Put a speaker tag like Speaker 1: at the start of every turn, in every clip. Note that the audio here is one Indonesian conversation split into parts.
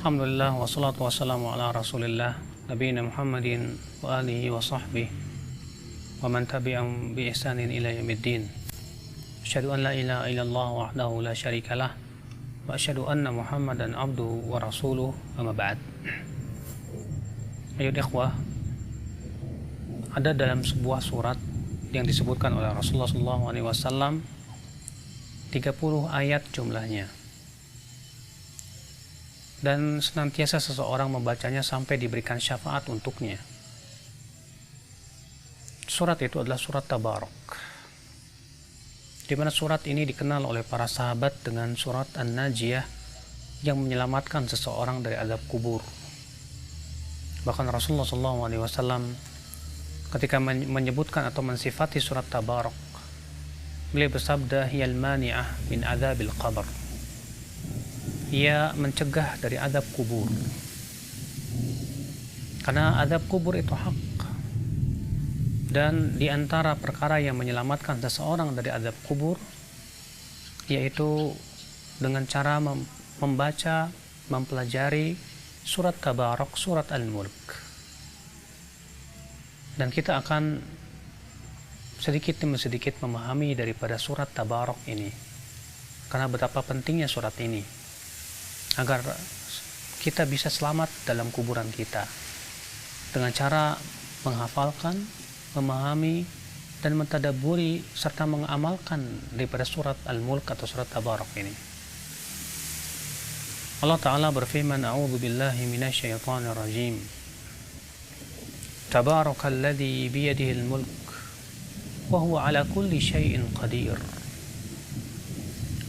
Speaker 1: Alhamdulillah wassalatu wassalamu ala rasulillah nabiyina Muhammadin wa alihi wa sahbihi wa man tabi'ahum bi ihsanin ila yaumiddin. Asyhadu an la ilaha illallah wahdahu la syarikalah wa asyhadu anna Muhammadan abduhu wa rasuluh, amma ba'd. Ayo ikhwah, ada dalam sebuah surat yang disebutkan oleh Rasulullah SAW 30 ayat jumlahnya, dan senantiasa seseorang membacanya sampai diberikan syafaat untuknya. Surat itu adalah surat Tabarak, di mana surat ini dikenal oleh para sahabat dengan surat An-Najiyah yang menyelamatkan seseorang dari azab kubur. Bahkan Rasulullah SAW ketika menyebutkan atau mensifati surat Tabarak, beliau bersabda, hiyal mani'ah min azabil qabr. Ia mencegah dari azab kubur, karena azab kubur itu hak, dan di antara perkara yang menyelamatkan seseorang dari azab kubur yaitu dengan cara membaca, mempelajari surat Tabarak, surat Al-Mulk. Dan kita akan sedikit demi sedikit memahami daripada surat Tabarak ini, karena betapa pentingnya surat ini agar kita bisa selamat dalam kuburan kita dengan cara menghafalkan, memahami, dan mentadaburi serta mengamalkan daripada surat Al-Mulk atau surat Tabarak ini. Allah Ta'ala berfirman, a'udzu billahi minasyaitonir rajim. Tabarakalladzi biyadihil mulk wa huwa ala kulli syai'in qadir.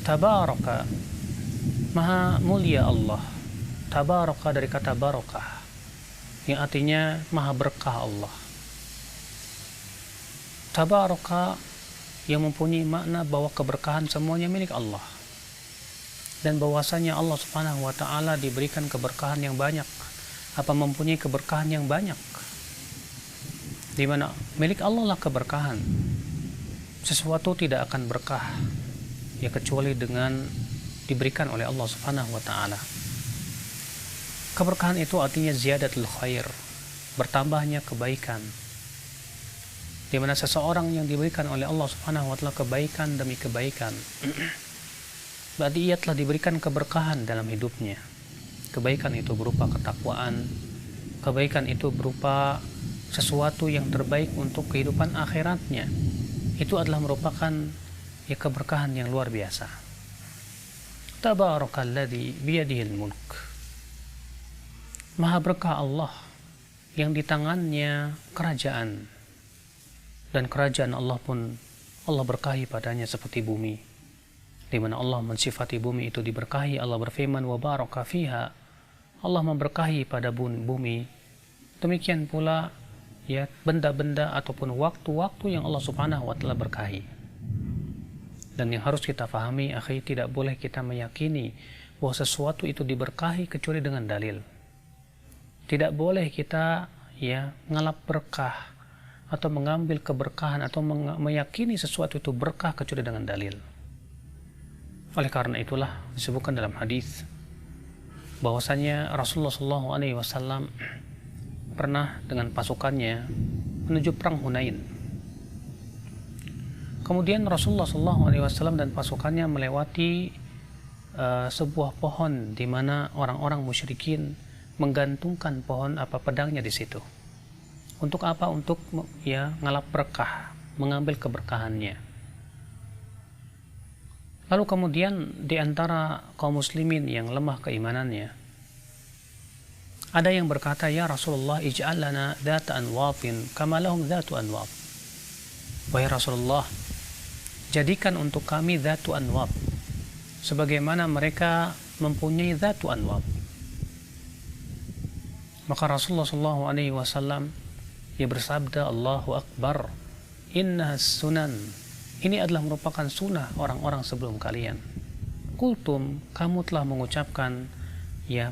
Speaker 1: Tabaraka, Maha mulia Allah. Tabaraka dari kata barakah, yang artinya maha berkah Allah. Tabaraka yang mempunyai makna bahwa keberkahan semuanya milik Allah, dan bahwasanya Allah Subhanahu wa Ta'ala diberikan keberkahan yang banyak, mempunyai keberkahan yang banyak, di mana milik Allah lah keberkahan. Sesuatu tidak akan berkah ya kecuali dengan diberikan oleh Allah Subhanahu wa Ta'ala. Keberkahan itu artinya ziyadatul khair, bertambahnya kebaikan, di mana seseorang yang diberikan oleh Allah Subhanahu wa Ta'ala kebaikan demi kebaikan, berarti ia telah diberikan keberkahan dalam hidupnya. Kebaikan itu berupa ketakwaan, kebaikan itu berupa sesuatu yang terbaik untuk kehidupan akhiratnya. Itu adalah merupakan ya keberkahan yang luar biasa. Tabarakalladzi biyadihil mulk. Maha berkah Allah yang di tangannya kerajaan, dan kerajaan Allah pun Allah berkahi padanya seperti bumi, di mana Allah mensifati bumi itu diberkahi. Allah berfirman, wa baraka fiha. Allah memberkahi pada bumi. Demikian pula ya benda-benda ataupun waktu-waktu yang Allah Subhanahu wa Ta'ala berkahi. Dan yang harus kita pahami, akhi, tidak boleh kita meyakini bahwa sesuatu itu diberkahi kecuali dengan dalil. Tidak boleh kita ya ngalap berkah atau mengambil keberkahan atau meyakini sesuatu itu berkah kecuali dengan dalil. Oleh karena itulah disebutkan dalam hadis bahwasanya Rasulullah SAW pernah dengan pasukannya menuju perang Hunain. Kemudian Rasulullah SAW dan pasukannya melewati sebuah pohon di mana orang-orang musyrikin menggantungkan pohon pedangnya di situ. Untuk apa? Untuk ya ngalap berkah, mengambil keberkahannya. Lalu kemudian di antara kaum muslimin yang lemah keimanannya, ada yang berkata, ya Rasulullah, ij'al lana dzata anwatin kama lahum dzatu anwat. Wahai Rasulullah, jadikan untuk kami dzatu anwat sebagaimana mereka mempunyai dzatu anwat. Maka Rasulullah SAW ia bersabda, Allahu Akbar, inna sunan. Ini adalah merupakan sunnah orang-orang sebelum kalian. Kultum, kamu telah mengucapkan ya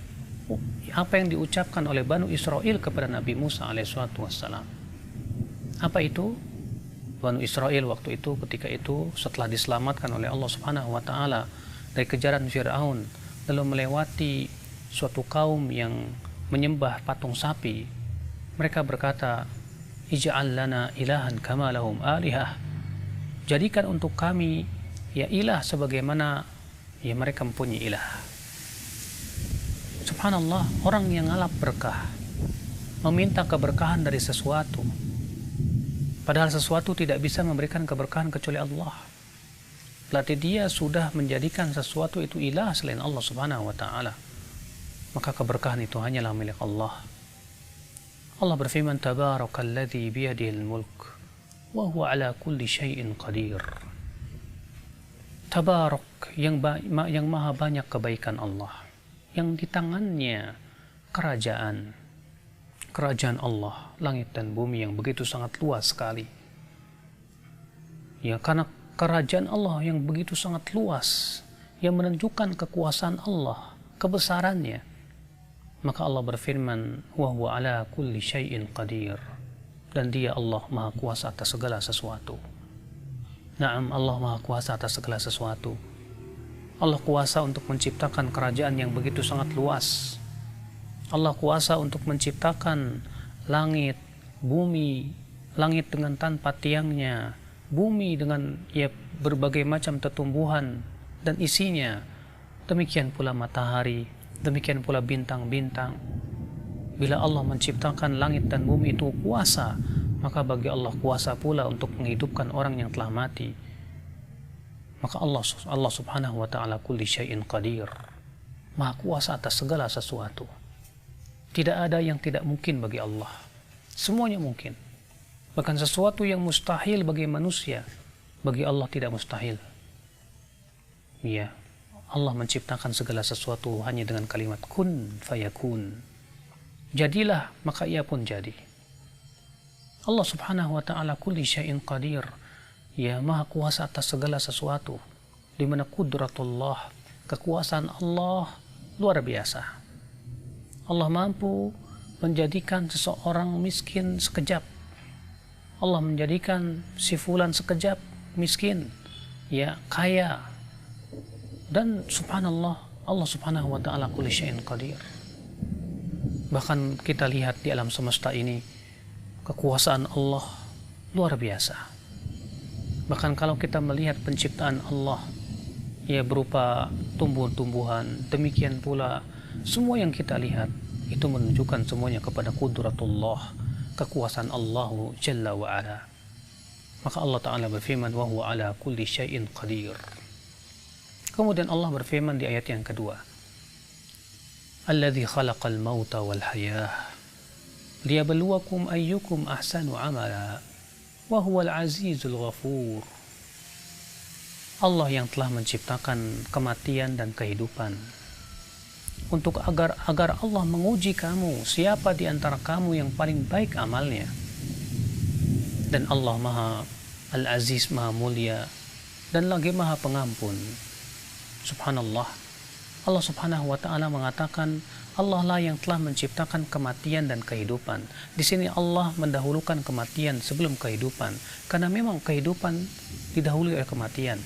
Speaker 1: apa yang diucapkan oleh Banu Israel kepada Nabi Musa alaihissalam. Apa itu? Banu Israel waktu itu, ketika itu setelah diselamatkan oleh Allah Subhanahu wa Ta'ala dari kejaran Fir'aun, lalu melewati suatu kaum yang menyembah patung sapi, mereka berkata, ij'al lana ilahan kama lahum alihah, jadikan untuk kami ya ilah sebagaimana ya mereka mempunyai ilah. Subhanallah, orang yang ngalap berkah, meminta keberkahan dari sesuatu, padahal sesuatu tidak bisa memberikan keberkahan kecuali Allah. Berarti dia sudah menjadikan sesuatu itu ilah selain Allah subhanahu wa ta'ala. Maka keberkahan itu hanyalah milik Allah. Allah berfirman, Tabarakalladzi biyadihil mulk wa huwa ala kulli syai'in qadir. Tabarak, yang maha banyak kebaikan Allah, yang di tangannya kerajaan Allah, langit dan bumi yang begitu sangat luas sekali. Ya, karena kerajaan Allah yang begitu sangat luas, yang menunjukkan kekuasaan Allah, kebesarannya, maka Allah berfirman, wa huwa ala kulli syai'in qadir, dan dia Allah maha kuasa atas segala sesuatu. Naam, Allah maha kuasa atas segala sesuatu. Allah kuasa untuk menciptakan kerajaan yang begitu sangat luas. Allah kuasa untuk menciptakan langit, bumi, langit dengan tanpa tiangnya, bumi dengan ya berbagai macam tetumbuhan dan isinya. Demikian pula matahari, demikian pula bintang-bintang. Bila Allah menciptakan langit dan bumi itu kuasa, maka bagi Allah kuasa pula untuk menghidupkan orang yang telah mati. Maka Allah subhanahu wa ta'ala kulli syai'in qadir, maha kuasa atas segala sesuatu. Tidak ada yang tidak mungkin bagi Allah, semuanya mungkin. Bahkan sesuatu yang mustahil bagi manusia, bagi Allah tidak mustahil. Ya, Allah menciptakan segala sesuatu hanya dengan kalimat kun fayakun. Jadilah, maka ia pun jadi. Allah subhanahu wa ta'ala kulli syai'in qadir, ya maha kuasa atas segala sesuatu, di mana kudratullah, kekuasaan Allah luar biasa. Allah mampu menjadikan seseorang miskin sekejap. Allah menjadikan si fulan sekejap miskin, ya kaya. Dan subhanallah, Allah subhanahu wa ta'ala kulli syai'in qadir. Bahkan kita lihat di alam semesta ini, kekuasaan Allah luar biasa. Bahkan kalau kita melihat penciptaan Allah, ya berupa tumbuh-tumbuhan, demikian pula semua yang kita lihat, itu menunjukkan semuanya kepada kudratullah, kekuasaan Allah Jalla wa Ala. Maka Allah Ta'ala berfirman, wa huwa ala kulli syai'in qadir. Kemudian Allah berfirman di ayat yang kedua, alladzi khalaqal mauta wal hayah liyabluwakum ayyukum ahsanu amala wa huwal azizul ghafur. Allah yang telah menciptakan kematian dan kehidupan untuk agar Allah menguji kamu, siapa di antara kamu yang paling baik amalnya. Dan Allah Maha Al-Aziz, Maha Mulia, dan lagi Maha Pengampun. Subhanallah, Allah subhanahu wa ta'ala mengatakan Allah lah yang telah menciptakan kematian dan kehidupan. Di sini Allah mendahulukan kematian sebelum kehidupan, karena memang kehidupan didahului oleh kematian.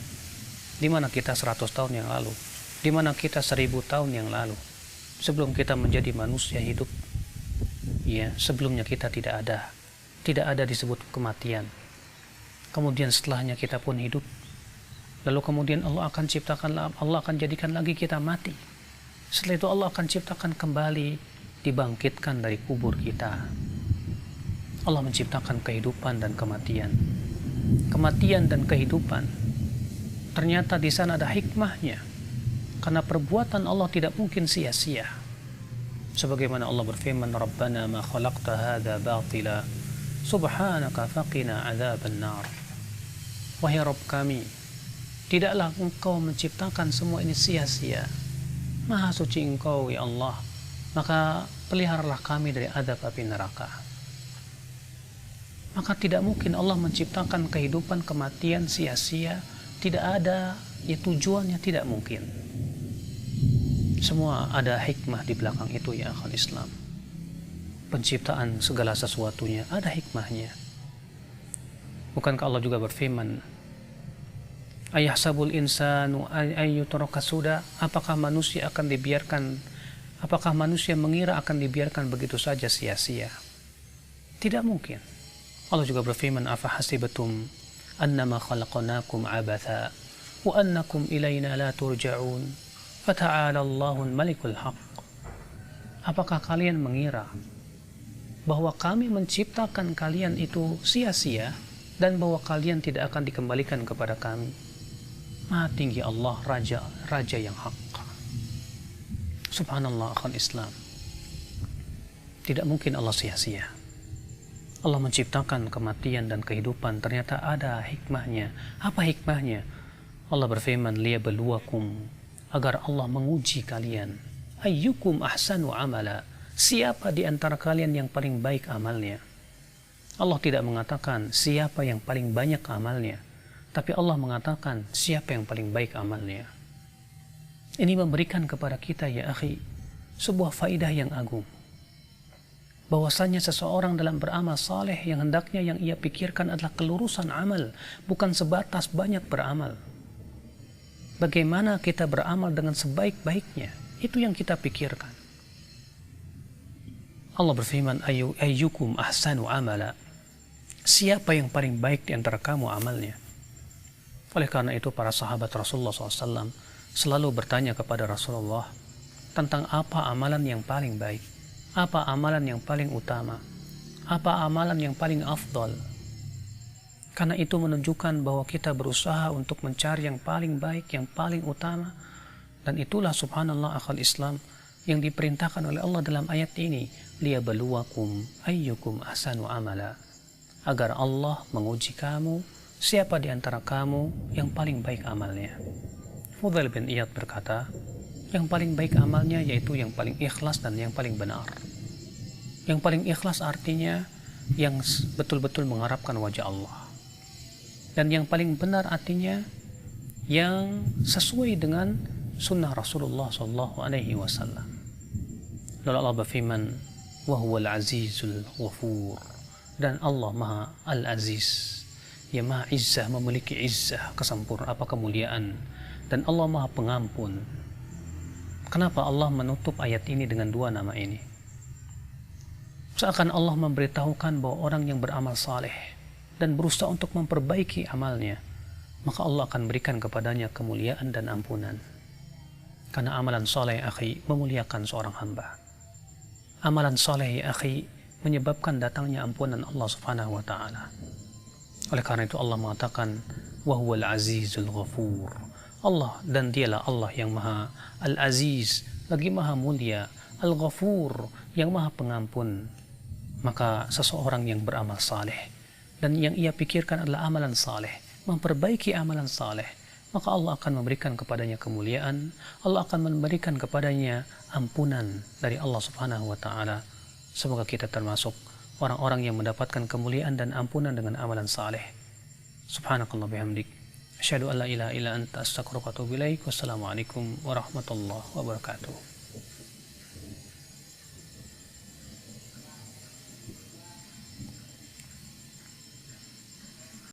Speaker 1: Di mana kita 100 tahun yang lalu, di mana kita 1000 tahun yang lalu, sebelum kita menjadi manusia hidup, ya sebelumnya kita tidak ada disebut kematian. Kemudian setelahnya kita pun hidup. Lalu kemudian Allah akan jadikan lagi kita mati. Setelah itu Allah akan ciptakan kembali, dibangkitkan dari kubur kita. Allah menciptakan kehidupan dan kematian. Kematian dan kehidupan, ternyata di sana ada hikmahnya. Karena perbuatan Allah tidak mungkin sia-sia. Sebagaimana Allah berfirman, Rabbana ma khalaqta hadza batila, subhanaka faqina adzaban nar. Wahai Rabb kami, tidaklah Engkau menciptakan semua ini sia-sia. Maha suci Engkau, ya Allah, maka peliharalah kami dari azab api neraka. Maka tidak mungkin Allah menciptakan kehidupan, kematian sia-sia, tidak ada ya tujuannya, tidak mungkin. Semua ada hikmah di belakang itu, ya akhal Islam. Penciptaan segala sesuatunya ada hikmahnya. Bukankah Allah juga berfirman, ayahsabul insanu ayyutraka suda, apakah manusia akan dibiarkan Apakah manusia mengira akan dibiarkan begitu saja sia-sia? Tidak mungkin. Allah juga berfirman, afahasibatum annama khalaqnakum abatha wa annakum ilaina la turja'un fata'ala Allahul malikul haq. Apakah kalian mengira bahwa kami menciptakan kalian itu sia-sia dan bahwa kalian tidak akan dikembalikan kepada kami? Maha tinggi Allah, Raja yang hak. Subhanallah, akhwan Islam. Tidak mungkin Allah sia-sia. Allah menciptakan kematian dan kehidupan, ternyata ada hikmahnya. Apa hikmahnya? Allah berfirman, liyabluwakum, agar Allah menguji kalian. Ayyukum ahsanu amala, siapa di antara kalian yang paling baik amalnya? Allah tidak mengatakan siapa yang paling banyak amalnya, tapi Allah mengatakan siapa yang paling baik amalnya. Ini memberikan kepada kita, ya akhi, sebuah faidah yang agung. Bahwasanya seseorang dalam beramal saleh yang hendaknya yang ia pikirkan adalah kelurusan amal, bukan sebatas banyak beramal. Bagaimana kita beramal dengan sebaik-baiknya, itu yang kita pikirkan. Allah berfirman, ayyukum ahsanu amala, siapa yang paling baik di antara kamu amalnya? Oleh karena itu para sahabat Rasulullah SAW selalu bertanya kepada Rasulullah tentang apa amalan yang paling baik, apa amalan yang paling utama, apa amalan yang paling afdal. Karena itu menunjukkan bahwa kita berusaha untuk mencari yang paling baik, yang paling utama. Dan itulah subhanallah akhal Islam yang diperintahkan oleh Allah dalam ayat ini, liyabluwakum ayyukum ahsanu amala, agar Allah menguji kamu siapa di antara kamu yang paling baik amalnya. Fudail bin Iyad berkata, yang paling baik amalnya yaitu yang paling ikhlas dan yang paling benar. Yang paling ikhlas artinya yang betul-betul mengharapkan wajah Allah. Dan yang paling benar artinya yang sesuai dengan sunnah Rasulullah SAW. Lalu Allah berfirman, wa huwal azizul ghafur, dan Allah Maha Al-Aziz, yang Maha Izzah, memiliki izzah, kesempurnaan, kemuliaan, dan Allah Maha Pengampun. Kenapa Allah menutup ayat ini dengan dua nama ini? Seakan Allah memberitahukan bahwa orang yang beramal saleh dan berusaha untuk memperbaiki amalnya, maka Allah akan berikan kepadanya kemuliaan dan ampunan. Karena amalan saleh, akhi, memuliakan seorang hamba. Amalan saleh, akhi, menyebabkan datangnya ampunan Allah Subhanahu wa taala. Oleh karena itu Allah mengatakan, wa huwal azizul ghafur. Allah, dan dialah Allah yang Maha Al-Aziz, lagi Maha Mulia, Al-Ghafur, yang Maha Pengampun. Maka seseorang yang beramal saleh dan yang ia pikirkan adalah amalan saleh, memperbaiki amalan saleh, maka Allah akan memberikan kepadanya kemuliaan, Allah akan memberikan kepadanya ampunan dari Allah Subhanahu wa taala. Semoga kita termasuk orang-orang yang mendapatkan kemuliaan dan ampunan dengan amalan saleh. Subhanakallah bihamdik, asyhadu an la ilaha illa anta, astaghfiruka wa atubu ilaik. Wassalamualaikum warahmatullahi wabarakatuh.